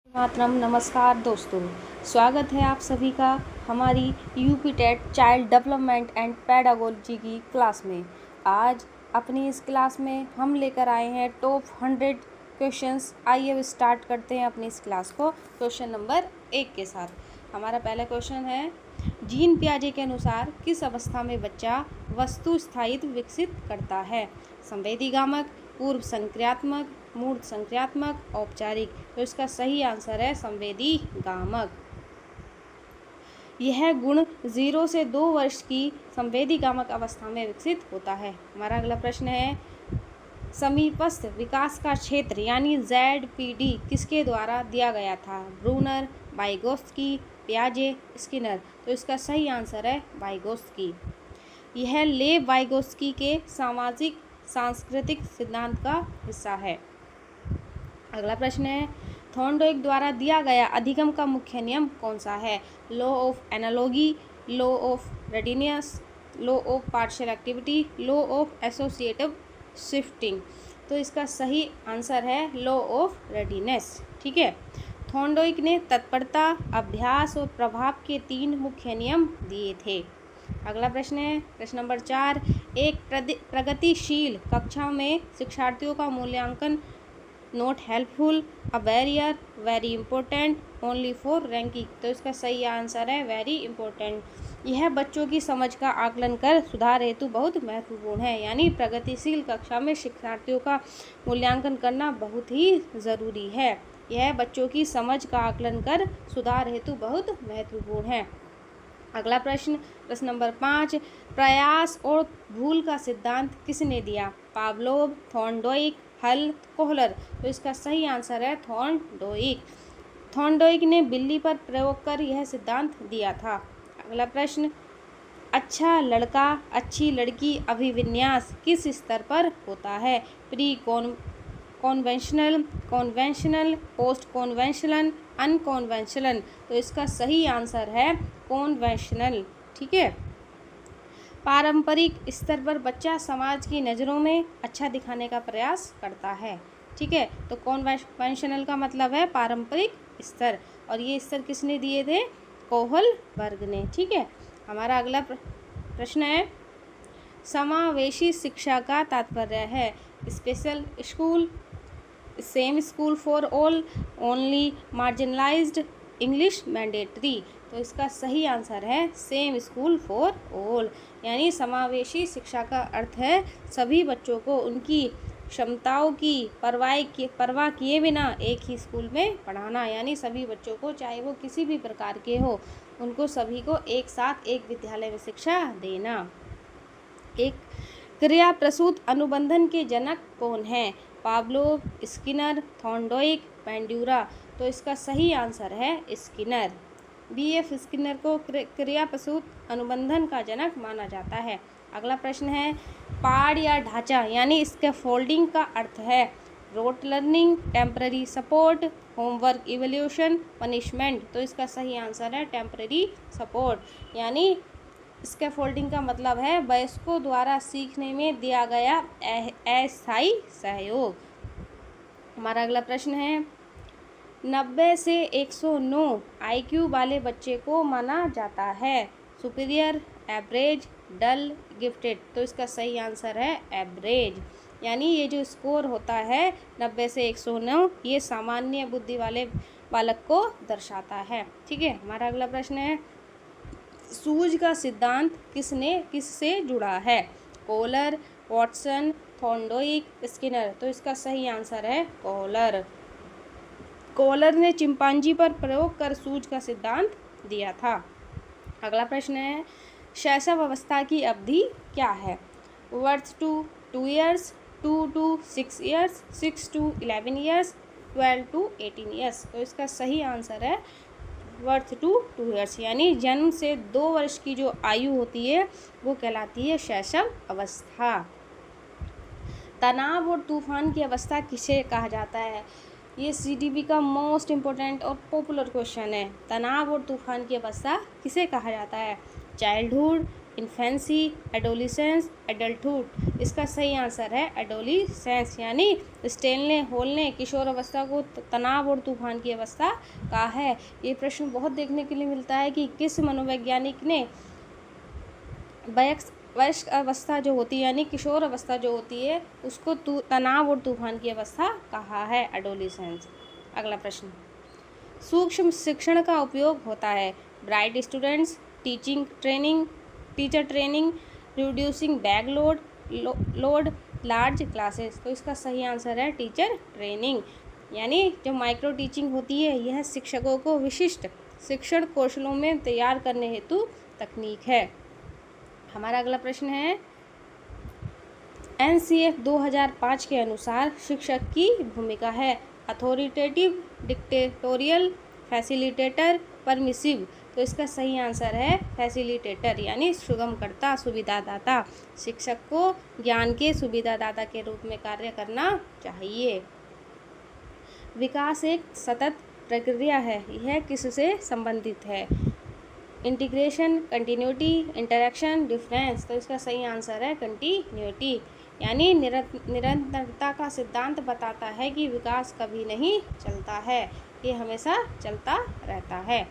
मातरम। नमस्कार दोस्तों, स्वागत है आप सभी का हमारी UP TET child development and pedagogy की क्लास में। आज अपनी इस क्लास में हम लेकर आए हैं टॉप 100 क्वेश्चंस। आइए अब स्टार्ट करते हैं अपनी इस क्लास को क्वेश्चन नंबर 1 के साथ। हमारा पहला क्वेश्चन है, जीन पियाजे के अनुसार किस अवस्था में बच्चा वस्तु स्थायित्व विकसित करता है? संवेदीगामक, पूर्व संक्रियात्मक, मूर्त संक्रियात्मक, औपचारिक। तो इसका सही आंसर है संवेदीगामक। यह गुण 0 से 2 वर्ष की संवेदीगामक अवस्था में विकसित होता है। हमारा अगला प्रश्न है, समीपस्थ विकास का क्षेत्र यानी ZPD किसके द्वारा दिया गया था? ब्रूनर, वाइगोत्स्की, पियाजे, स्किनर। तो इसका सही आंसर है वाइगोत्स्की। यह लेव वाइगोत्स्की के सामाजिक सांस्कृतिक सिद्धांत का हिस्सा है। अगला प्रश्न है, थॉर्नडाइक द्वारा दिया गया अधिगम का मुख्य नियम कौन सा है? Law of analogy, law of readiness, law of partial activity, law of associative shifting. तो इसका सही आंसर है लॉ ऑफ रेडिनेस। ठीक है। थॉर्नडाइक ने तत्परता, अभ्यास और प्रभाव के 3 मुख्य नियम दिए थे। अगला प्रश्न है, प्रश्न नंबर 4, एक प्रगतिशील कक्षा में शिक्षार्थियों का मूल्यांकन not helpful, a barrier, very important, only for ranking. तो इसका सही आंसर है वेरी इंपॉर्टेंट। यह बच्चों की समझ का आकलन कर सुधार हेतु बहुत महत्वपूर्ण है। यानी प्रगतिशील कक्षा में शिक्षार्थियों का मूल्यांकन करना बहुत ही ज़रूरी है। यह बच्चों की समझ का आकलन कर सुधार हेतु बहुत महत्वपूर्ण है। अगला प्रश्न, प्रश्न नंबर 5, प्रयास और भूल का सिद्धांत किसने दिया? पावलोव, थॉर्नडाइक, हल, कोहलर। तो इसका सही आंसर है थॉर्नडाइक। थॉर्नडाइक ने बिल्ली पर प्रयोग कर यह सिद्धांत दिया था। अगला प्रश्न, अच्छा लड़का, अच्छी लड़की अभिविन्यास किस स्तर पर होता है? Pre conventional, conventional, post conventional, unconventional. तो इसका सही आंसर है कॉन्वेंशनल। ठीक है। पारंपरिक स्तर पर बच्चा समाज की नज़रों में अच्छा दिखाने का प्रयास करता है। ठीक है। तो कॉन्वेंशनल का मतलब है पारंपरिक स्तर, और ये स्तर किसने दिए थे? कोहलबर्ग ने। ठीक है। हमारा अगला प्रश्न है, समावेशी शिक्षा का तात्पर्य है special school, same school for all, only marginalised, English mandatory. तो इसका सही आंसर है सेम स्कूल फॉर ऑल। यानी समावेशी शिक्षा का अर्थ है सभी बच्चों को उनकी क्षमताओं की परवाह किए बिना एक ही स्कूल में पढ़ाना। यानी सभी बच्चों को, चाहे वो किसी भी प्रकार के हो, उनको सभी को एक साथ एक विद्यालय में शिक्षा देना। एक क्रिया प्रसूत अनुबंधन के जनक कौन है? Pavlov, Skinner, Thorndike, Bandura. तो इसका सही आंसर है स्किनर। BF स्किनर को क्रिया प्रसूत अनुबंधन का जनक माना जाता है। अगला प्रश्न है, पाड़ या ढांचा यानी स्कैफोल्डिंग का अर्थ है rote learning, temporary support, homework evaluation, punishment. तो इसका सही आंसर है टेम्पररी सपोर्ट। यानी स्कैफोल्डिंग का मतलब है वयस्कों द्वारा सीखने में दिया गया अस्थायी सहयोग। हमारा अगला प्रश्न है, 90 से 109 IQ वाले बच्चे को माना जाता है सुपीरियर, एवरेज, डल, गिफ्टेड। तो इसका सही आंसर है एवरेज। यानी ये जो स्कोर होता है 90 से 109, ये सामान्य बुद्धि वाले बालक को दर्शाता है। ठीक है। हमारा अगला प्रश्न है, सूझ का सिद्धांत किससे जुड़ा है? Kohler, Watson, Thorndike, Skinner. तो इसका सही आंसर है कोहलर। कोहलर ने चिंपांजी पर प्रयोग कर सूझ का सिद्धांत दिया था। अगला प्रश्न है, शैशव अवस्था की अवधि क्या है? Birth to 2 years, 2 to 6 years, 6 to 11 years, 12 to 18 years. तो इसका सही आंसर है बर्थ टू 2 ईयर्स। यानी जन्म से 2 वर्ष की जो आयु होती है वो कहलाती है शैशव अवस्था। तनाव और तूफान की अवस्था किसे कहा जाता है? ये CDB का मोस्ट इम्पोर्टेंट और पॉपुलर क्वेश्चन है। तनाव और तूफान की अवस्था किसे कहा जाता है? Childhood, infancy, adolescence, adulthood. इसका सही आंसर है एडोलिसेंस, यानी स्टेनले हॉल ने किशोर अवस्था को तनाव और तूफान की अवस्था कहा है। ये प्रश्न बहुत देखने के लिए मिलता है कि किस मनोवैज्ञानिक ने वयस्क अवस्था जो होती है यानी किशोर अवस्था जो होती है उसको तनाव और तूफान की अवस्था कहा है, एडोलिसेंस। अगला प्रश्न, सूक्ष्म शिक्षण का उपयोग होता है bright students, teacher training, reducing back load, large classes. तो इसका सही आंसर है टीचर ट्रेनिंग, यानी जो माइक्रो टीचिंग होती है यह शिक्षकों को विशिष्ट शिक्षण कौशलों में तैयार करने हेतु तकनीक है। हमारा अगला प्रश्न है, NCF 2005 के अनुसार शिक्षक की भूमिका है अथॉरिटेटिव, डिक्टेटोरियल, फैसिलिटेटर, परमिसिव। तो इसका सही आंसर है फैसिलिटेटर, यानी सुगमकर्ता, सुविधादाता। शिक्षक को ज्ञान के सुविधादाता के रूप में कार्य करना चाहिए। विकास एक सतत प्रक्रिया है, यह किससे संबंधित है? Integration, continuity, interaction, difference. तो इसका सही आंसर है कंटिन्यूटी, यानी निरंतरता का सिद्धांत बताता है कि विकास कभी नहीं चलता है, ये हमेशा चलता रहता है।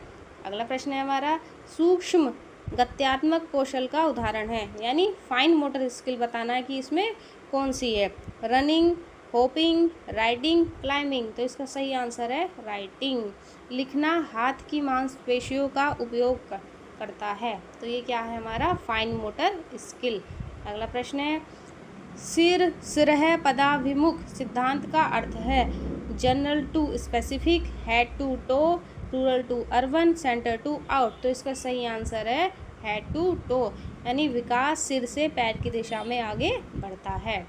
अगला प्रश्न है हमारा, सूक्ष्म गत्यात्मक कौशल का उदाहरण है, यानी फाइन मोटर स्किल बताना है कि इसमें कौन सी है? Running, hopping, riding, climbing. तो इसका सही आंसर है राइटिंग। लिखना हाथ की मांसपेशियों का उपयोग करता है, तो ये क्या है हमारा? Fine motor skill. अगला प्रश्न है, सिरह पदाभिमुख सिद्धांत का अर्थ है general to specific, head to toe, rural to urban, centre to out. तो इसका सही आंसर है हेड टू टो, यानी विकास सिर से पैर की दिशा में आगे बढ़ता है।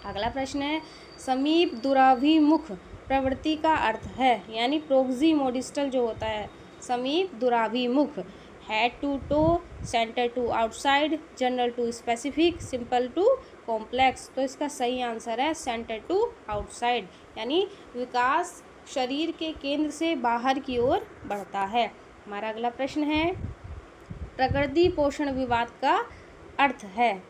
अगला प्रश्न है, समीप दुराभिमुख प्रवृत्ति का अर्थ है, यानी प्रोक्सिमोडिस्टल जो होता है, समीप दुराभिमुख, head to toe, centre to outside, general to specific, simple to complex. तो इसका सही आंसर है सेंटर टू आउटसाइड, यानी विकास शरीर के केंद्र से बाहर की ओर बढ़ता है। हमारा अगला प्रश्न है, प्रकृति पोषण विवाद का अर्थ है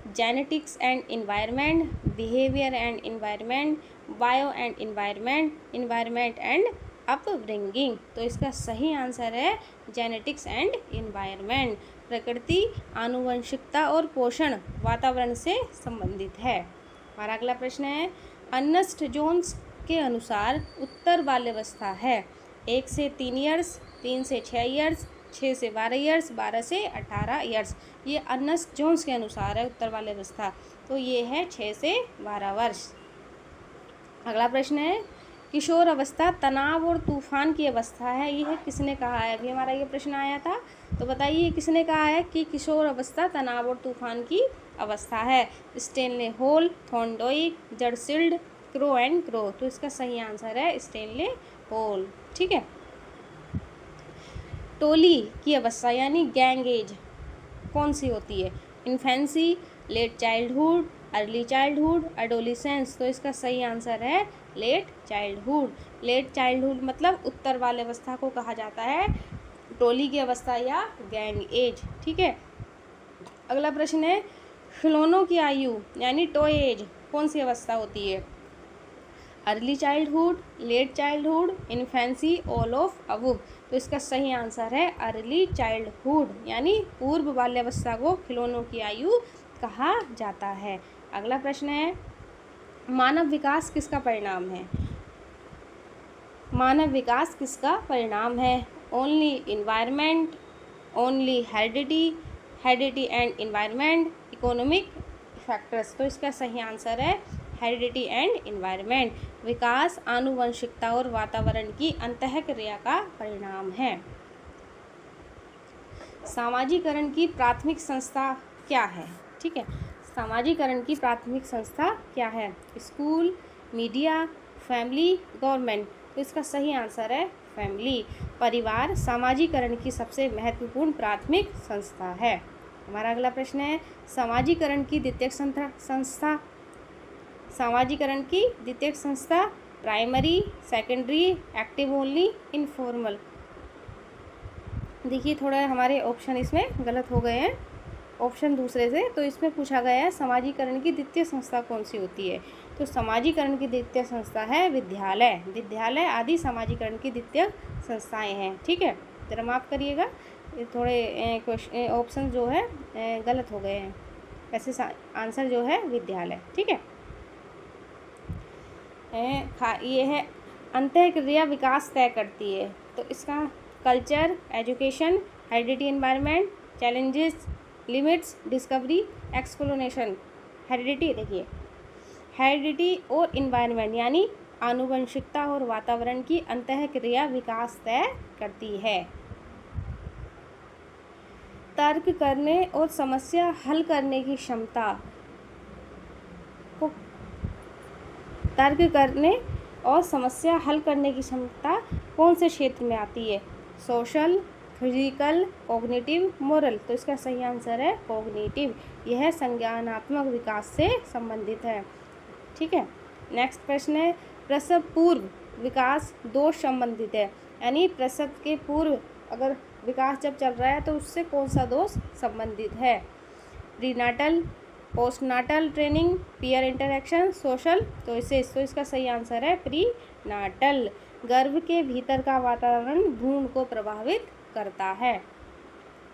genetics and environment, behaviour and environment, bio and environment, environment and upbringing. तो इसका सही आंसर है जेनेटिक्स एंड इन्वायरमेंट। प्रकृति, आनुवंशिकता और पोषण वातावरण से संबंधित है। हमारा अगला प्रश्न है, अर्नेस्ट जोन्स के अनुसार उत्तर बाल्यावस्था है 1 से 3 ईयर्स, 3 से 6 ईयर्स, 6 से 12 ईयर्स, 12 से 18 ईयर्स। ये अर्नेस्ट जोन्स के अनुसार है उत्तर बाल्यावस्था, तो ये है 6 से 12 वर्ष। अगला प्रश्न है, किशोर अवस्था तनाव और तूफान की अवस्था है, यह किसने कहा है? अभी हमारा ये प्रश्न आया था, तो बताइए किसने कहा है कि किशोर अवस्था तनाव और तूफान की अवस्था है? Stanley Hall, Thorndike, Jersild, Crow and Crow. तो इसका सही आंसर है स्टेनले हॉल। ठीक है। टोली की अवस्था यानी गैंग एज कौन सी होती है? Infancy, late childhood, early childhood, adolescence. तो इसका सही आंसर है लेट चाइल्डहुड। लेट चाइल्डहुड मतलब उत्तर वाले अवस्था को कहा जाता है टोली की अवस्था या गैंग एज। ठीक है। अगला प्रश्न है, खिलौनों की आयु यानी टॉय एज कौन सी अवस्था होती है? Early childhood, late childhood, infancy, all of above. तो इसका सही आंसर है अर्ली चाइल्डहुड, यानी पूर्व बाल्यावस्था को खिलौनों की आयु कहा जाता है। अगला प्रश्न है, मानव विकास किसका परिणाम है? मानव विकास किसका परिणाम है? Only environment, only heredity and environment, economic factors. तो इसका सही आंसर है हेरिडिटी एंड इन्वायरमेंट। विकास आनुवंशिकता और वातावरण की अंतःक्रिया का परिणाम है। सामाजिकरण की प्राथमिक संस्था क्या है? ठीक है, सामाजिकरण की प्राथमिक संस्था क्या है? School, media, family, government. तो इसका सही आंसर है फैमिली। परिवार सामाजिकरण की सबसे महत्वपूर्ण प्राथमिक संस्था है। हमारा अगला प्रश्न है, सामाजिकरण की द्वितीयक संस्था। सामाजिकरण की द्वितीयक संस्था primary, secondary, active only, informal. देखिए थोड़ा हमारे ऑप्शन इसमें गलत हो गए हैं। ऑप्शन दूसरे से। तो इसमें पूछा गया है समाजीकरण की द्वितीय संस्था कौन सी होती है। तो समाजीकरण की द्वितीय संस्था है विद्यालय। विद्यालय आदि समाजीकरण की द्वितीय संस्थाएं हैं। ठीक है, जरा माफ़ करिएगा, ये थोड़े क्वेश्चन ऑप्शन जो है गलत हो गए हैं। वैसे आंसर जो है विद्यालय। ठीक है, ये है अंतःक्रिया विकास तय करती है। तो इसका culture, education, heredity, environment, challenges, limits, discovery, exploration. Heredity देखिए, हेरिडिटी और इन्वायरमेंट यानी आनुवंशिकता और वातावरण की अंतःक्रिया विकास तय करती है। तर्क करने और समस्या हल करने की क्षमता को तर्क करने और समस्या हल करने की क्षमता कौन से क्षेत्र में आती है। Social, physical, cognitive, moral. तो इसका सही आंसर है कॉग्निटिव। यह संज्ञानात्मक विकास से संबंधित है। ठीक है, नेक्स्ट प्रश्न है प्रसव पूर्व विकास दोष संबंधित है, यानी प्रसव के पूर्व अगर विकास जब चल रहा है तो उससे कौन सा दोष संबंधित है। Prenatal, postnatal training, peer interaction, social. तो इसका सही आंसर है प्रीनाटल। गर्भ के भीतर का वातावरण भ्रूण को प्रभावित करता है।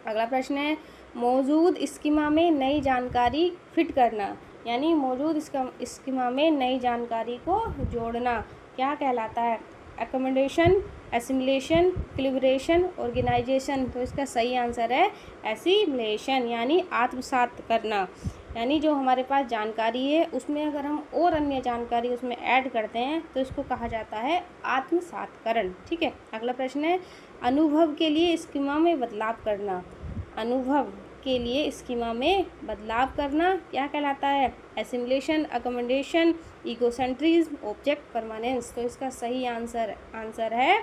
अगला प्रश्न है मौजूद स्कीमा में नई जानकारी फिट करना, यानी मौजूद स्कीमा में नई जानकारी को जोड़ना क्या कहलाता है। Accommodation, assimilation, equilibration, organisation. तो इसका सही आंसर है एसिमिलेशन, यानी आत्मसात करना। यानी जो हमारे पास जानकारी है उसमें अगर हम और अन्य जानकारी उसमें ऐड करते हैं तो इसको कहा जाता है आत्मसातकरण। ठीक है, अगला प्रश्न है अनुभव के लिए स्कीमा में बदलाव करना। अनुभव के लिए स्कीमा में बदलाव करना क्या कहलाता है। Assimilation, accommodation, egocentrism, object permanence. तो इसका सही आंसर है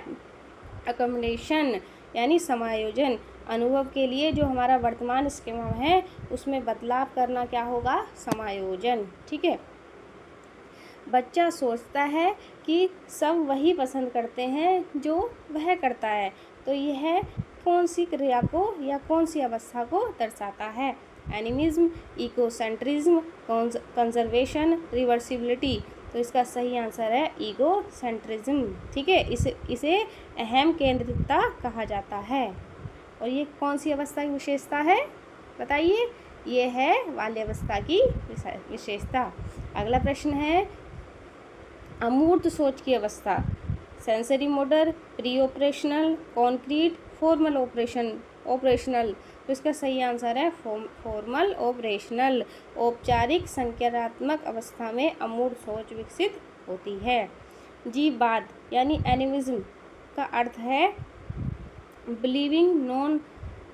अकोमोडेशन, यानी समायोजन। अनुभव के लिए जो हमारा वर्तमान स्कीमा है उसमें बदलाव करना क्या होगा, समायोजन। ठीक है, बच्चा सोचता है कि सब वही पसंद करते हैं जो वह करता है। तो यह कौन सी क्रिया को या कौन सी अवस्था को दर्शाता है। Animism, egocentrism, conservation, reversibility. तो इसका सही आंसर है ईगोसेंट्रिज्म। ठीक है, इसे अहम केंद्रितता कहा जाता है। और ये कौन सी अवस्था की विशेषता है बताइए। ये है बाल्यावस्था की विशेषता। अगला प्रश्न है अमूर्त सोच की अवस्था। Sensory motor, pre operational, concrete, formal operational. तो इसका सही आंसर है फॉर्मल ऑपरेशनल। औपचारिक संज्ञानात्मक अवस्था में अमूर्त सोच विकसित होती है। जीववाद यानी एनिमिज्म का अर्थ है believing non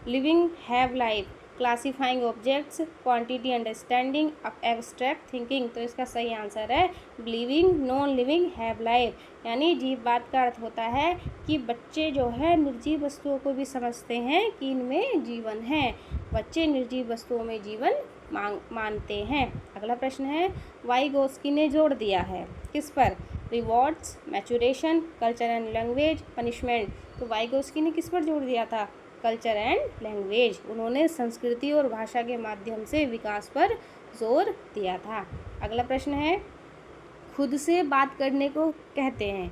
living have life, classifying objects, quantity understanding, abstract thinking. तो इसका सही आंसर है believing non living have life, यानी जीववाद का अर्थ होता है कि बच्चे जो है निर्जीव वस्तुओं को भी समझते हैं कि इनमें जीवन है। बच्चे निर्जीव वस्तुओं में जीवन मानते हैं। अगला प्रश्न है वाइगोस्की ने जोड़ दिया है किस पर। Rewards, maturation, culture and language, punishment. तो वाइगोस्की ने किस पर जोड़ दिया था, कल्चर एंड लैंग्वेज। उन्होंने संस्कृति और भाषा के माध्यम से विकास पर जोर दिया था। अगला प्रश्न है खुद से बात करने को कहते हैं।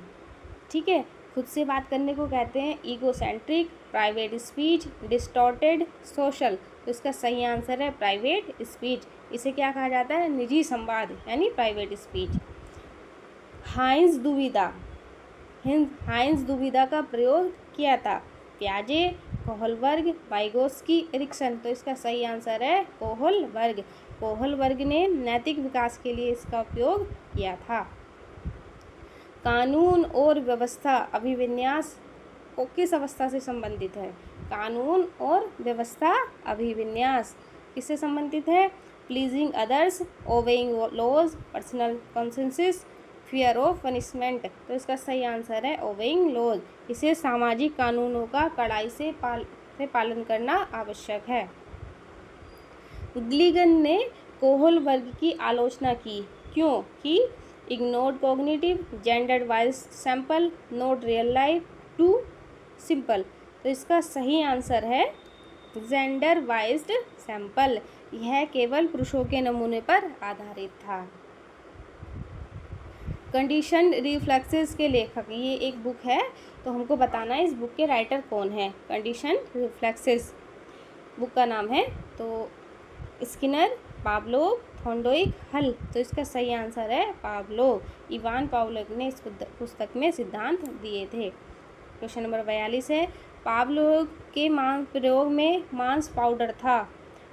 ठीक है, खुद से बात करने को कहते हैं egocentric, private speech, distorted, social. तो इसका सही आंसर है प्राइवेट स्पीच। इसे क्या कहा जाता है, निजी संवाद, यानी प्राइवेट स्पीच। हाइंस दुविधा का प्रयोग किया था प्याजे, कोहलबर्ग, वाइगोस्की, एरिक्सन। तो इसका सही आंसर है कोहलबर्ग ने नैतिक विकास के लिए इसका उपयोग किया था। कानून और व्यवस्था अभिविन्यास किस अवस्था से संबंधित है। कानून और व्यवस्था अभिविन्यास किससे संबंधित है। Pleasing others, obeying laws, personal consensus, fear of punishment. तो इसका सही आंसर है ओबेइंग लॉज। इसे सामाजिक कानूनों का कड़ाई से पालन करना आवश्यक है। ग्लिगन ने कोहलबर्ग की आलोचना की क्यों कि ignored cognitive, gendered wise sample, not real life, too simple. तो इसका सही आंसर है जेंडर वाइज्ड सैंपल, यह केवल पुरुषों के नमूने पर आधारित था। कंडीशनड रिफ्लेक्सेस के लेखक, ये एक बुक है तो हमको बताना है इस बुक के राइटर कौन है। कंडीशनड रिफ्लेक्सेस बुक का नाम है। तो स्किनर, पावलोव, थॉर्नडाइक, हल। तो इसका सही आंसर है पावलोव। इवान पावलोव ने इस पुस्तक में सिद्धांत दिए थे। क्वेश्चन नंबर 42 है, पावलोव के मांस प्रयोग में मांस पाउडर था।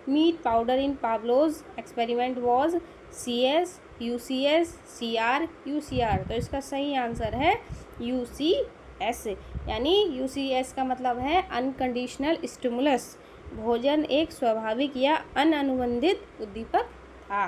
Meat powder in Pavlov's experiment was CS, UCS, CR, UCR। तो इसका सही आंसर है UCS, यानी UCS का मतलब है अनकंडीशनल स्टिमुलस। भोजन एक स्वाभाविक या अनअनुबंधित उद्दीपक था।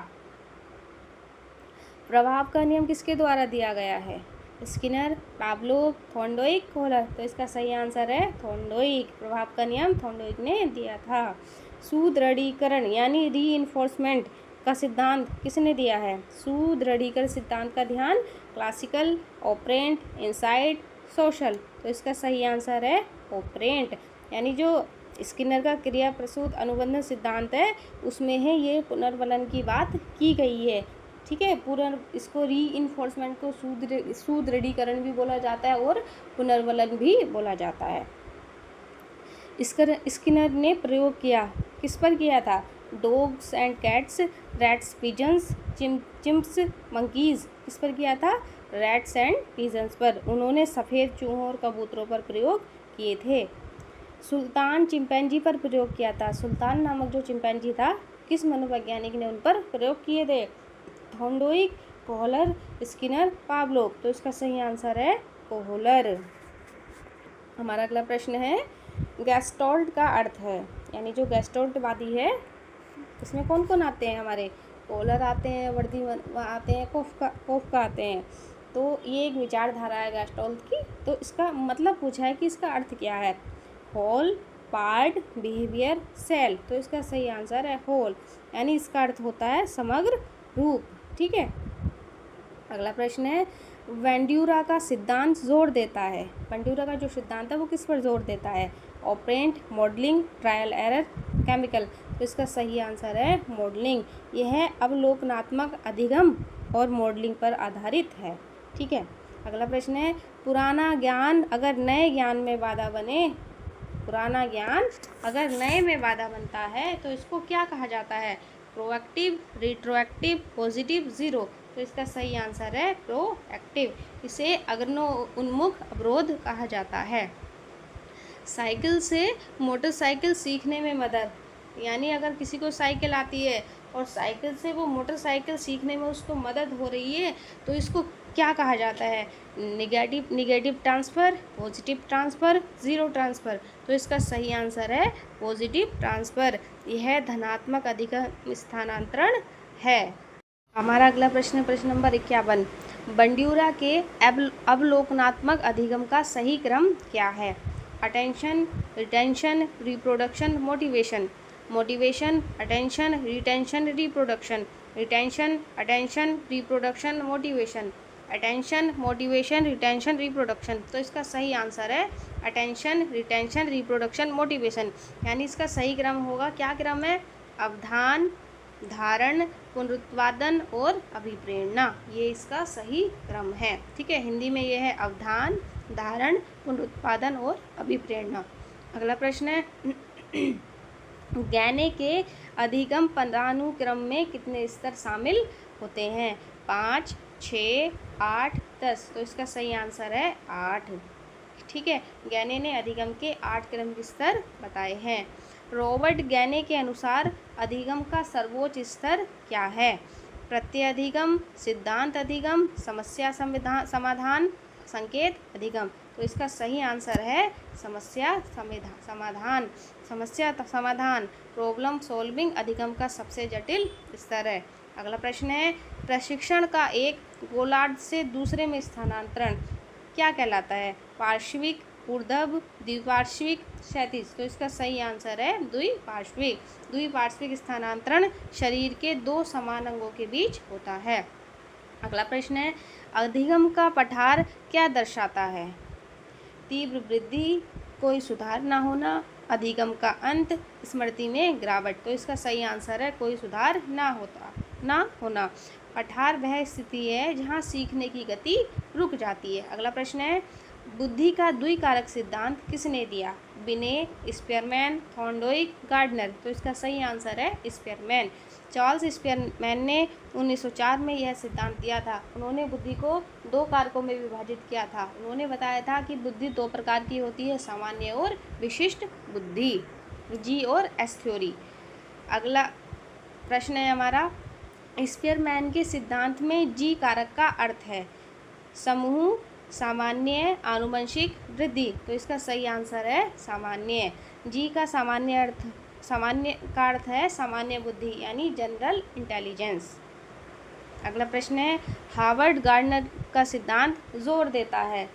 प्रभाव का नियम किसके द्वारा दिया गया है? Skinner, Pavlov, Thorndike, Kohler. तो इसका सही आंसर है थॉर्नडाइक। प्रभाव का नियम थॉर्नडाइक ने दिया था। सुदृढ़ीकरण यानी रीइंफोर्समेंट का सिद्धांत किसने दिया है? सुदृढ़ीकरण सिद्धांत का ध्यान क्लासिकल, ऑपरेंट, इनसाइट, सोशल। तो इसका सही आंसर है ऑपरेंट, यानी जो स्किनर का क्रिया प्रसूत अनुबंधन सिद्धांत है उसमें है ये पुनर्वलन की बात की गई है। ठीक है, इसको रीइंफोर्समेंट को सुदृढ़ीकरण भी बोला जाता है और पुनर्वलन भी बोला जाता है। स्किनर ने प्रयोग किया, किस पर किया था? Dogs and cats, rats, pigeons, chimps, monkeys. किस पर किया था? रैट्स एंड पिजन्स पर। उन्होंने सफ़ेद चूहों और कबूतरों पर प्रयोग किए थे। सुल्तान चिंपैंजी पर प्रयोग किया था। सुल्तान नामक जो चिंपैंजी था, किस मनोवैज्ञानिक ने उन पर प्रयोग किए थे? Thorndike, Kohler, Skinner, Pavlov. तो इसका सही आंसर है कोहलर। हमारा अगला प्रश्न है, गेस्टाल्ट का अर्थ है, यानी जो गेस्टाल्टवादी है इसमें कौन कौन आते हैं? हमारे कोहलर आते हैं, वर्दीमन आते हैं, कोफका आते हैं। तो ये एक विचारधारा है गेस्टाल्ट की। तो इसका मतलब पूछा है कि इसका अर्थ क्या है? Whole, part, behaviour, cell. तो इसका सही आंसर है होल, यानी इसका अर्थ होता है समग्र रूप। ठीक है, अगला प्रश्न है, वेंड्यूरा का सिद्धांत जोर देता है। वेंड्यूरा का जो सिद्धांत है वो किस पर जोर देता है? Operant, modelling, trial error, chemical. तो इसका सही आंसर है मॉडलिंग। यह अवलोकनात्मक अधिगम और मॉडलिंग पर आधारित है। ठीक है, अगला प्रश्न है, पुराना ज्ञान अगर नए ज्ञान में बाधा बने, पुराना ज्ञान अगर नए में बाधा बनता है तो इसको क्या कहा जाता है? Proactive, retroactive, positive, zero. तो इसका सही आंसर है प्रोएक्टिव। इसे अग्रनो उन्मुख अवरोध कहा जाता है। साइकिल से मोटरसाइकिल सीखने में मदद, यानी अगर किसी को साइकिल आती है और साइकिल से वो मोटरसाइकिल सीखने में उसको मदद हो रही है तो इसको क्या कहा जाता है? Negative transfer, positive transfer, zero transfer. तो इसका सही आंसर है पॉजिटिव ट्रांसफ़र। यह धनात्मक अधिगम स्थानांतरण है। हमारा अगला प्रश्न नंबर 51, बंड्यूरा के अवलोकनात्मक अधिगम का सही क्रम क्या है? Attention, retention, reproduction, motivation. Motivation, attention, retention, reproduction. Retention, attention, reproduction, motivation. Attention, motivation, retention, reproduction. तो इसका सही आंसर है अटेंशन, रिटेंशन, रिप्रोडक्शन, मोटिवेशन, यानी इसका सही क्रम होगा, क्या क्रम है? अवधान, धारण, पुनरुत्पादन और अभिप्रेरणा। ये इसका सही क्रम है। ठीक है, हिंदी में ये है अवधान, धारण, पुनरुत्पादन और अभिप्रेरणा। अगला प्रश्न है, गैने के अधिगम पदानुक्रम में कितने स्तर शामिल होते हैं? 5, 6, 8, 10। तो इसका सही आंसर है 8। ठीक है, गैने ने अधिगम के 8 क्रम स्तर बताए हैं। रॉबर्ट गैने के अनुसार अधिगम का सर्वोच्च स्तर क्या है? प्रत्यय अधिगम, सिद्धांत अधिगम, समस्या समाधान, संकेत अधिगम। तो इसका सही आंसर है समस्या समाधान। समस्या समाधान, प्रॉब्लम सॉल्विंग अधिगम का सबसे जटिल स्तर है। अगला प्रश्न है, प्रशिक्षण का एक गोलार्ध से दूसरे में स्थानांतरण क्या कहलाता है? पार्श्विक, ऊर्ध्व, द्विपार्श्विक, क्षैतिज। तो इसका सही आंसर है द्विपार्श्विक। द्विपार्श्विक स्थानांतरण शरीर के 2 समान अंगों के बीच होता है। अगला प्रश्न है, अधिगम का पठार क्या दर्शाता है? तीव्र वृद्धि, कोई सुधार ना होना, अधिगम का अंत, स्मृति में गिरावट। तो इसका सही आंसर है कोई सुधार ना होना। पठार वह स्थिति है जहाँ सीखने की गति रुक जाती है। अगला प्रश्न है, बुद्धि का द्विकारक सिद्धांत किसने दिया? बिने, स्पीयरमैन, थॉर्नडाइक, गार्डनर। तो इसका सही आंसर है स्पीयरमैन। चार्ल्स स्पीयरमैन ने 1904 में यह सिद्धांत दिया था। उन्होंने बुद्धि को दो कारकों में विभाजित किया था। उन्होंने बताया था कि बुद्धि दो प्रकार की होती है, सामान्य और विशिष्ट बुद्धि, जी और एस थ्योरी। अगला प्रश्न है हमारा, स्पीयरमैन के सिद्धांत में जी कारक का अर्थ है समूह, सामान्य, आनुवंशिक, वृद्धि। तो इसका सही आंसर है सामान्य। जी का सामान्य का अर्थ है सामान्य बुद्धि यानी जनरल इंटेलिजेंस। अगला प्रश्न है, हार्वर्ड गार्डनर का सिद्धांत जोर देता है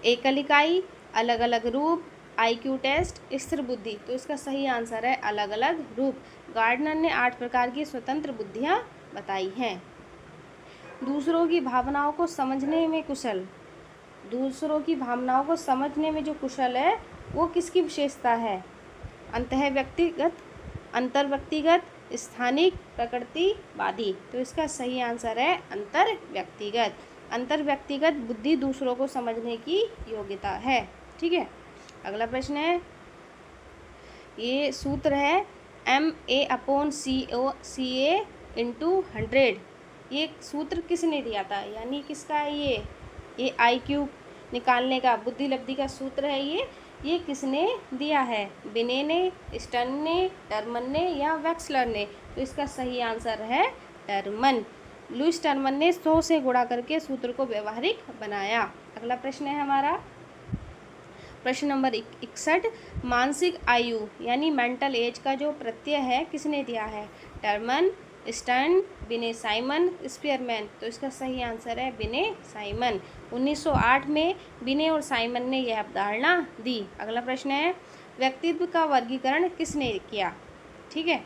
एकल इकाई, अलग अलग रूप, IQ टेस्ट, स्थिर बुद्धि। तो इसका सही आंसर है अलग अलग रूप। गार्डनर ने 8 प्रकार की स्वतंत्र बुद्धियां बताई हैं। दूसरों की भावनाओं को समझने में जो कुशल है वो किसकी विशेषता है? अंतर्व्यक्तिगत, स्थानिक, प्रकृतिवादी। तो इसका सही आंसर है अंतर्व्यक्तिगत बुद्धि दूसरों को समझने की योग्यता है। ठीक है। अगला प्रश्न है, ये सूत्र है MA/CA × 100। ये सूत्र किसने दिया था, यानी किसका है ये IQ निकालने का, बुद्धि लब्धि का सूत्र है ये किसने दिया है? बिने ने, स्टर्न ने, टर्मन ने या वेक्सलर ने? तो इसका सही आंसर है टर्मन। लुईस टर्मन ने 100 से गुणा करके सूत्र को व्यवहारिक बनाया। अगला प्रश्न है हमारा प्रश्न नंबर 61, मानसिक आयु यानी मेंटल एज का जो प्रत्यय है किसने दिया है? टर्मन, स्टर्न, बिने साइमन, स्पीयरमैन। तो इसका सही आंसर है बिने साइमन। 1908 में बिने और साइमन ने यह अवधारणा दी। अगला प्रश्न है, व्यक्तित्व का वर्गीकरण किसने किया? ठीक है,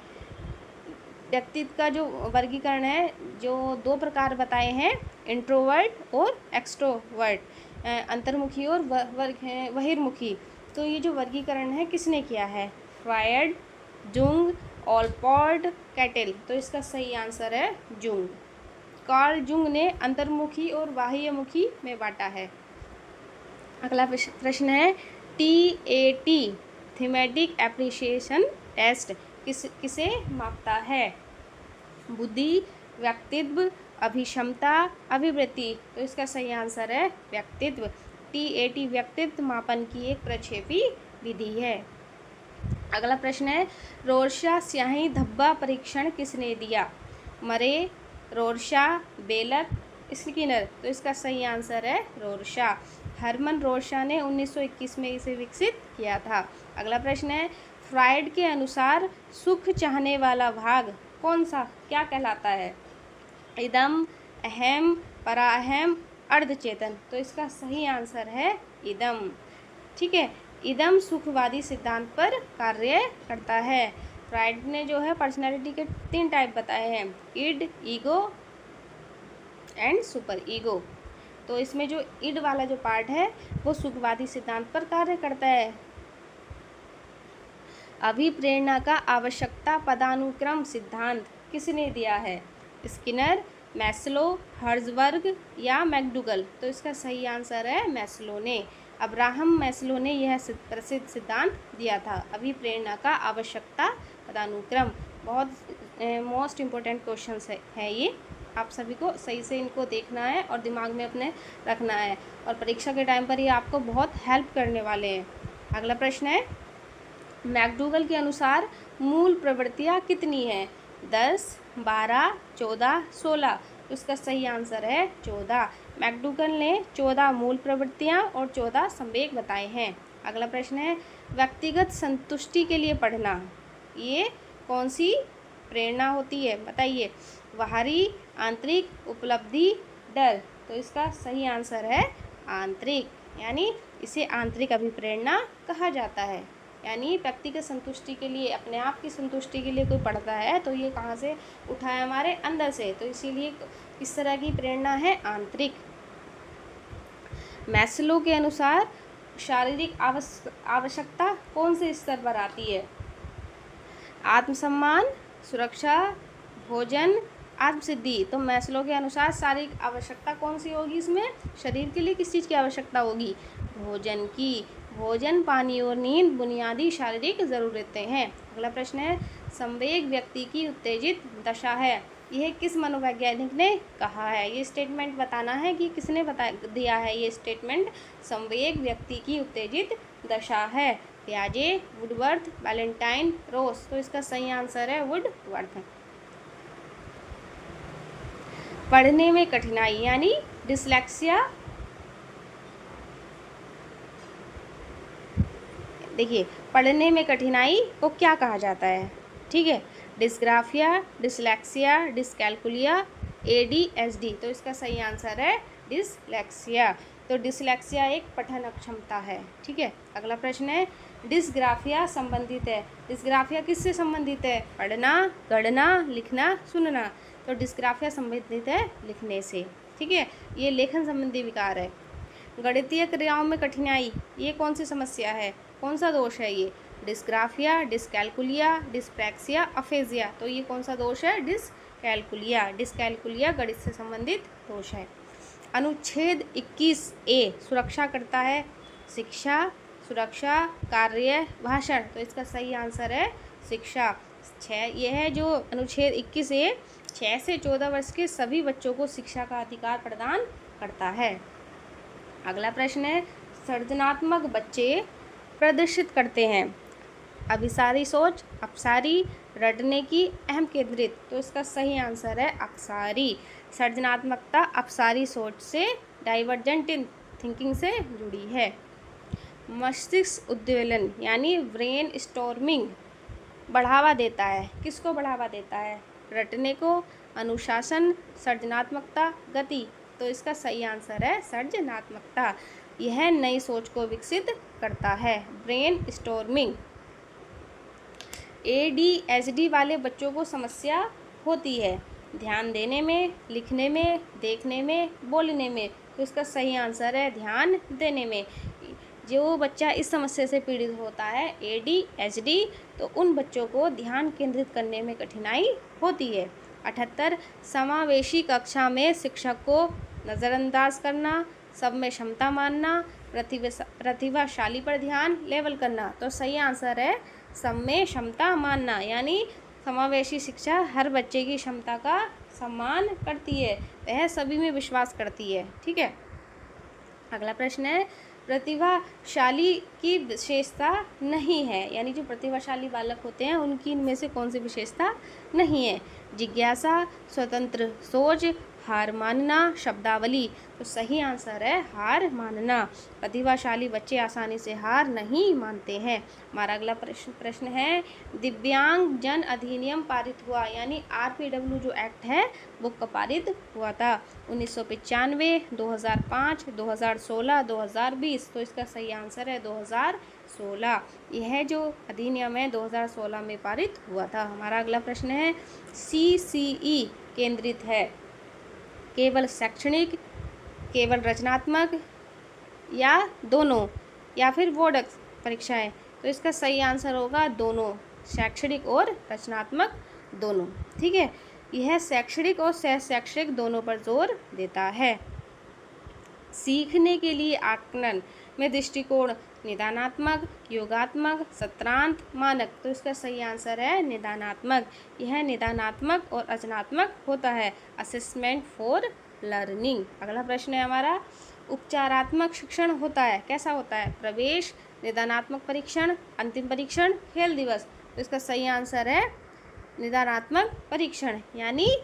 व्यक्तित्व का जो वर्गीकरण है, जो 2 प्रकार बताए हैं, इंट्रोवर्ट और एक्सट्रोवर्ट, अंतर्मुखी और बहिर्मुखी। तो ये जो वर्गीकरण है किसने किया है? Freud, Jung, Allport, Cattell. तो इसका सही आंसर है जुंग। कार्ल जुंग ने अंतर्मुखी और बाह्यमुखी में बांटा है। अगला प्रश्न है, TAT थीमेटिक एप्रिसिएशन टेस्ट किसे मापता है? बुद्धि, व्यक्तित्व, अभिक्षमता, अभिवृत्ति। तो इसका सही आंसर है व्यक्तित्व। TAT व्यक्तित्व मापन की एक प्रक्षेपी विधि है। अगला प्रश्न है, रोरशा स्याही धब्बा परीक्षण किसने दिया? मरे, रोरशा, बेलक, स्किनर। तो इसका सही आंसर है रोरशा। हरमन रोरशा ने 1921 में इसे विकसित किया था। अगला प्रश्न है, फ्रायड के अनुसार सुख चाहने वाला भाग कौन सा क्या कहलाता है? इदम, अहम, पराअहम, अर्धचेतन। तो इसका सही आंसर है इदम। ठीक है, इदम सुखवादी सिद्धांत पर कार्य करता है। फ्रायड ने जो है पर्सनैलिटी के 3 टाइप बताए हैं, id, ego and super ego. तो इसमें जो इड वाला जो पार्ट है वो सुखवादी सिद्धांत पर कार्य करता है। अभिप्रेरणा का आवश्यकता पदानुक्रम सिद्धांत किसने दिया है? स्किनर, मैस्लो, हर्ज़बर्ग या मैकडूगल। तो इसका सही आंसर है मैस्लो ने। अब्राहम मैस्लो ने यह प्रसिद्ध सिद्धांत दिया था, अभिप्रेरणा का आवश्यकता पदानुक्रम। बहुत मोस्ट इम्पोर्टेंट क्वेश्चन है ये, आप सभी को सही से इनको देखना है और दिमाग में अपने रखना है, और परीक्षा के टाइम पर ये आपको बहुत हेल्प करने वाले हैं। अगला प्रश्न है, मैकडूगल के अनुसार मूल प्रवृत्तियाँ कितनी हैं? 10, 12, 14, 16। तो इसका सही आंसर है 14। मैकडूगल ने 14 मूल प्रवृत्तियाँ और 14 संवेग बताए हैं। अगला प्रश्न है, व्यक्तिगत संतुष्टि के लिए पढ़ना ये कौन सी प्रेरणा होती है? बताइए। बाहरी, आंतरिक, उपलब्धि, डर। तो इसका सही आंसर है आंतरिक, यानी इसे आंतरिक अभिप्रेरणा कहा जाता है। यानी व्यक्तिगत संतुष्टि के लिए, अपने आप की संतुष्टि के लिए कोई पढ़ता है तो ये कहाँ से उठा है? हमारे अंदर से। तो इसीलिए किस तरह की प्रेरणा है? आंतरिक। मैस्लो के अनुसार शारीरिक आवश्यकता कौन से स्तर पर आती है? आत्मसम्मान, सुरक्षा, भोजन, आत्मसिद्धि। तो मैस्लो के अनुसार शारीरिक आवश्यकता कौन सी होगी इसमें? शरीर के लिए किस चीज़ की आवश्यकता होगी? भोजन की। भोजन, पानी और नींद बुनियादी शारीरिक ज़रूरतें हैं। अगला प्रश्न है, संवेग व्यक्ति की उत्तेजित दशा है। यह किस मनोवैज्ञानिक ने कहा है? ये स्टेटमेंट बताना है कि किसने दिया है ये स्टेटमेंट। संवेग व्यक्ति की उत्तेजित दशा है। पियाजे, वुडवर्थ, वैलेंटाइन, रोस। तो इसका सही आंसर है वुडवर्थ। पढ़ने में कठिनाई यानी डिसलेक्सिया। देखिए, पढ़ने में कठिनाई को क्या कहा जाता है? ठीक है, डिस्ग्राफिया, डिसलेक्सिया, डिसकैल्कुलिया, ADHD। तो इसका सही आंसर है डिसलेक्सिया। तो डिसलेक्सिया एक पठन अक्षमता है। ठीक है, अगला प्रश्न है, डिस्ग्राफिया संबंधित है। डिस्ग्राफिया किससे संबंधित है? पढ़ना, गढ़ना, लिखना, सुनना। तो डिस्ग्राफिया संबंधित है लिखने से। ठीक है, ये लेखन संबंधी विकार है। गणितीय क्रियाओं में कठिनाई, ये कौन सी समस्या है? कौन सा दोष है ये? Dysgraphia, dyscalculia, dyspraxia, aphasia. तो ये कौन सा दोष है? डिसकैल्कुलिया। डिसकैल्कुलिया गणित से संबंधित दोष है। अनुच्छेद 21A सुरक्षा करता है शिक्षा, सुरक्षा, कार्य, भाषण। तो इसका सही आंसर है शिक्षा। यह है जो अनुच्छेद 21A 6 से 14 वर्ष के सभी बच्चों को शिक्षा का अधिकार प्रदान करता है। अगला प्रश्न है, सृजनात्मक बच्चे प्रदर्शित करते हैं अभिसारी सोच, अपसारी, रटने की, अहम केंद्रित। तो इसका सही आंसर है अपसारी। सृजनात्मकता अपसारी सोच से, डाइवर्जेंट थिंकिंग से जुड़ी है। मस्तिष्क उद्वेलन यानी ब्रेन स्टॉर्मिंग बढ़ावा देता है। किसको बढ़ावा देता है? रटने को, अनुशासन, सृजनात्मकता, गति। तो इसका सही आंसर है सृजनात्मकता। यह नई सोच को विकसित करता है, ब्रेन स्टॉर्मिंग। ADHD वाले बच्चों को समस्या होती है ध्यान देने में, लिखने में, देखने में, बोलने में। तो इसका सही आंसर है ध्यान देने में। जो बच्चा इस समस्या से पीड़ित होता है ADHD, तो उन बच्चों को ध्यान केंद्रित करने में कठिनाई होती है। 78 समावेशी कक्षा में शिक्षक को नज़रअंदाज करना, सब में क्षमता मानना, प्रतिभाशाली पर ध्यान लेवल करना। तो सही आंसर है सब में क्षमता मानना, यानी समावेशी शिक्षा हर बच्चे की क्षमता का सम्मान करती है, वह सभी में विश्वास करती है। ठीक है, अगला प्रश्न है, प्रतिभाशाली की विशेषता नहीं है, यानी जो प्रतिभाशाली बालक होते हैं उनकी इनमें से कौन सी विशेषता नहीं है? जिज्ञासा, स्वतंत्र सोच, हार मानना, शब्दावली। तो सही आंसर है हार मानना। प्रतिभाशाली बच्चे आसानी से हार नहीं मानते हैं। हमारा अगला प्रश्न है, दिव्यांग जन अधिनियम पारित हुआ, यानी RPW जो एक्ट है वो कब पारित हुआ था? 1995, 2005, 2016, 2020। तो इसका सही आंसर है 2016। यह जो अधिनियम है 2016 में पारित हुआ था। हमारा अगला प्रश्न है, CCE केंद्रित है केवल शैक्षणिक, केवल रचनात्मक, या दोनों, या फिर बोर्ड परीक्षाएं? तो इसका सही आंसर होगा दोनों, शैक्षणिक और रचनात्मक दोनों। ठीक है, यह शैक्षणिक और सह शैक्षणिक दोनों पर जोर देता है। सीखने के लिए आकलन में दृष्टिकोण निदानात्मक, योगात्मक, सत्रांत, मानक। तो इसका सही आंसर है निदानात्मक। यह निदानात्मक और रचनात्मक होता है, असेसमेंट फॉर लर्निंग। अगला प्रश्न है हमारा, उपचारात्मक शिक्षण होता है, कैसा होता है? प्रवेश, निदानात्मक परीक्षण, अंतिम परीक्षण, खेल दिवस। तो इसका सही आंसर है निदानात्मक परीक्षण। यानी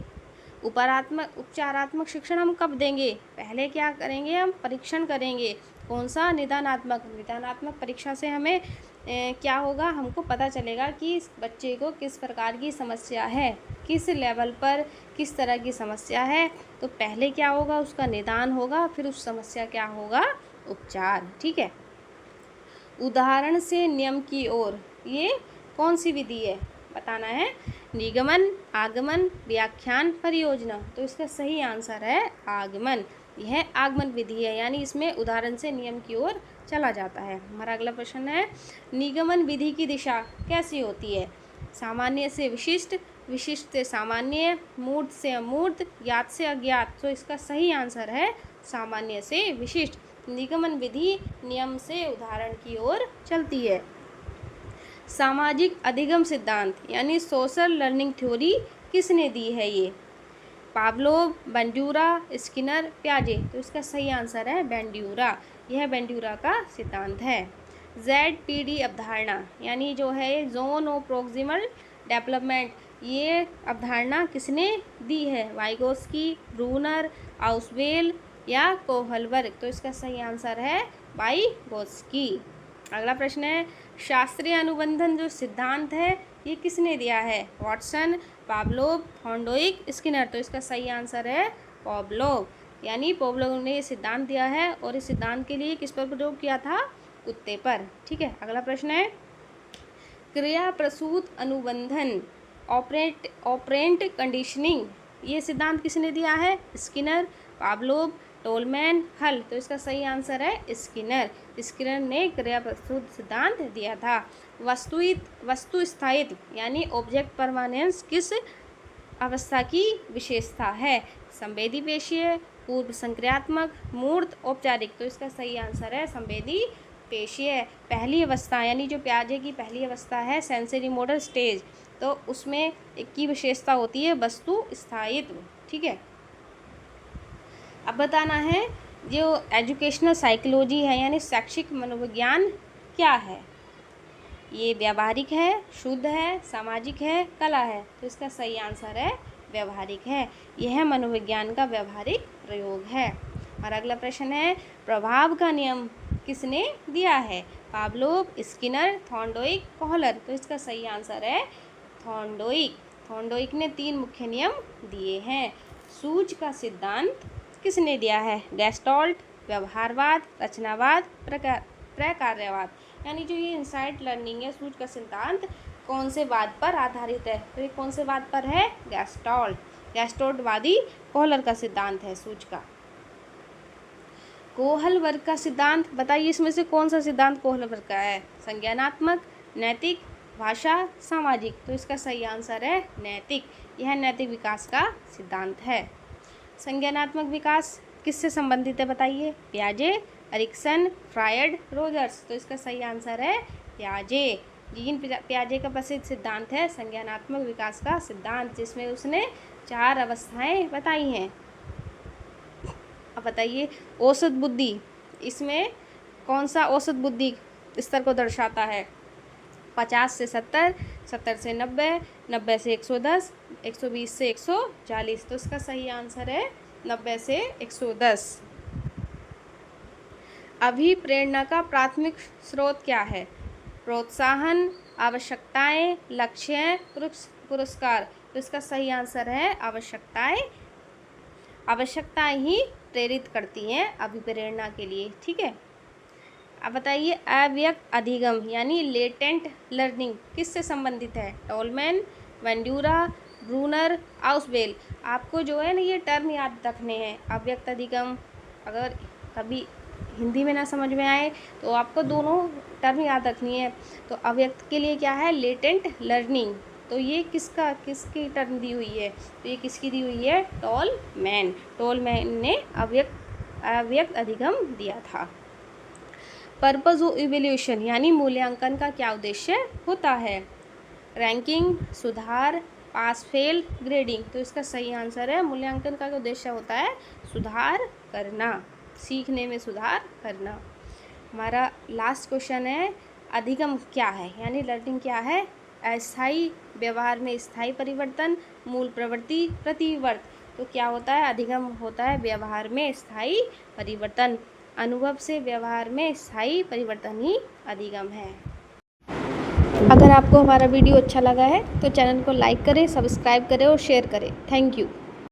उपचारात्मक शिक्षण हम कब देंगे? पहले क्या करेंगे? हम परीक्षण करेंगे। कौन सा? निदानात्मक। निदानात्मक परीक्षा से हमें क्या होगा? हमको पता चलेगा कि इस बच्चे को किस प्रकार की समस्या है, किस लेवल पर किस तरह की समस्या है। तो पहले क्या होगा? उसका निदान होगा, फिर उस समस्या क्या होगा? उपचार। ठीक है, उदाहरण से नियम की ओर, ये कौन सी विधि है? बताना है। निगमन, आगमन, व्याख्यान, परियोजना। तो इसका सही आंसर है आगमन। यह आगमन विधि है, यानी इसमें उदाहरण से नियम की ओर चला जाता है। हमारा अगला प्रश्न है, निगमन विधि की दिशा कैसी होती है? सामान्य से विशिष्ट, विशिष्ट से सामान्य, मूर्त से अमूर्त, ज्ञात से अज्ञात। तो इसका सही आंसर है सामान्य से विशिष्ट। निगमन विधि नियम से उदाहरण की ओर चलती है। सामाजिक अधिगम सिद्धांत यानी सोशल लर्निंग थ्योरी किसने दी है? ये पावलोव, बंड्यूरा, स्किनर, पियाजे। तो इसका सही आंसर है बंड्यूरा। यह बंड्यूरा का सिद्धांत है। ZPD अवधारणा यानी जो है जोन ऑफ प्रोक्सिमल डेवलपमेंट, ये अवधारणा किसने दी है? वाइगोस्की, ब्रूनर, आउसवेल या कोहलबर्ग। तो इसका सही आंसर है वाइगोस्की। अगला प्रश्न है, शास्त्रीय अनुबंधन जो सिद्धांत है ये किसने दिया है? Watson, Pavlov, Thorndike, Skinner. तो इसका सही आंसर है पावलोव, यानी पावलोव ने ये सिद्धांत दिया है और इस सिद्धांत के लिए किस पर प्रयोग किया था? कुत्ते पर। ठीक है, अगला प्रश्न है, क्रिया प्रसूत अनुबंधन ऑपरेंट कंडीशनिंग, ये सिद्धांत किसने दिया है? स्किनर, पावलोव, टोलमैन, हल। तो इसका सही आंसर है स्किनर। स्किनर ने क्रिया प्रसूत सिद्धांत दिया था। वस्तु स्थायित्व यानी ऑब्जेक्ट परमानेंस किस अवस्था की विशेषता है? संवेदी पेशीय, पूर्व संक्रियात्मक, मूर्त, औपचारिक। तो इसका सही आंसर है संवेदी पेशीय। पहली अवस्था यानी जो पियाजे की पहली अवस्था है सेंसरी मोटर स्टेज, तो उसमें एक की विशेषता होती है वस्तु स्थायित्व। ठीक है, अब बताना है जो एजुकेशनल साइकोलॉजी है यानी शैक्षिक मनोविज्ञान क्या है? ये व्यावहारिक है, शुद्ध है, सामाजिक है, कला है। तो इसका सही आंसर है व्यावहारिक है। यह मनोविज्ञान का व्यावहारिक प्रयोग है। और अगला प्रश्न है, प्रभाव का नियम किसने दिया है? Pavlov, Skinner, Thorndike, Kohler. तो इसका सही आंसर है थॉर्नडाइक। थॉर्नडाइक ने 3 मुख्य नियम दिए हैं। सूझ का सिद्धांत किसने दिया है? गेस्टाल्ट, व्यवहारवाद, रचनावाद, प्रकार्यवाद। यानी जो ये इनसाइट लर्निंग है, सूझ का सिद्धांत कौन से वाद पर आधारित है? तो ये कौन से वाद पर है? गेस्टाल्टवादी कोहलर का सिद्धांत है सूझ का। कोहलबर्ग का सिद्धांत बताइए, इसमें से कौन सा सिद्धांत कोहलबर्ग का है? संज्ञानात्मक, नैतिक, भाषा, सामाजिक। तो इसका सही आंसर है नैतिक। यह नैतिक विकास का सिद्धांत है। संज्ञानात्मक विकास किससे संबंधित है बताइए? पियाजे, एरिक्सन, फ्रायड, रोजर्स। तो इसका सही आंसर है पियाजे। जीन पियाजे का प्रसिद्ध सिद्धांत है संज्ञानात्मक विकास का सिद्धांत, जिसमें उसने 4 अवस्थाएं बताई हैं। अब बताइए, औसत बुद्धि, इसमें कौन सा औसत बुद्धि स्तर को दर्शाता है? 50 से 70, 70 से 90, 90 से 110, 120 से 140। तो इसका सही आंसर है 90 से 110। अभिप्रेरणा का प्राथमिक स्रोत क्या है? प्रोत्साहन, आवश्यकताएं, लक्ष्य, पुरस्कार। तो इसका सही आंसर है आवश्यकताएं। आवश्यकताएं ही प्रेरित करती हैं अभिप्रेरणा के लिए। ठीक है, अब बताइए, अव्यक्त अधिगम यानी लेटेंट लर्निंग किससे संबंधित है? Tolman, Bandura, Bruner, Ausubel. आपको जो है ना ये टर्म याद रखने हैं। अव्यक्त अधिगम, अगर कभी हिंदी में ना समझ में आए तो आपको दोनों टर्म याद रखनी है। तो अव्यक्त के लिए क्या है? Latent learning. तो ये किसकी टर्म दी हुई है? तो ये किसकी दी हुई है? टोलमैन ने अव्यक्त अधिगम दिया था। पर्पज ऑफ इवैल्यूएशन यानी मूल्यांकन का क्या उद्देश्य होता है? रैंकिंग, सुधार, पास फेल, ग्रेडिंग। तो इसका सही आंसर है मूल्यांकन का उद्देश्य होता है सुधार करना, सीखने में सुधार करना। हमारा लास्ट क्वेश्चन है, अधिगम क्या है यानी लर्निंग क्या है? अस्थायी व्यवहार में स्थायी परिवर्तन, मूल प्रवृत्ति, प्रतिवर्त। तो क्या होता है? अधिगम होता है व्यवहार में स्थायी परिवर्तन। अनुभव से व्यवहार में स्थायी परिवर्तन ही अधिगम है। अगर आपको हमारा वीडियो अच्छा लगा है तो चैनल को लाइक करें, सब्सक्राइब करें और शेयर करें। Thank you.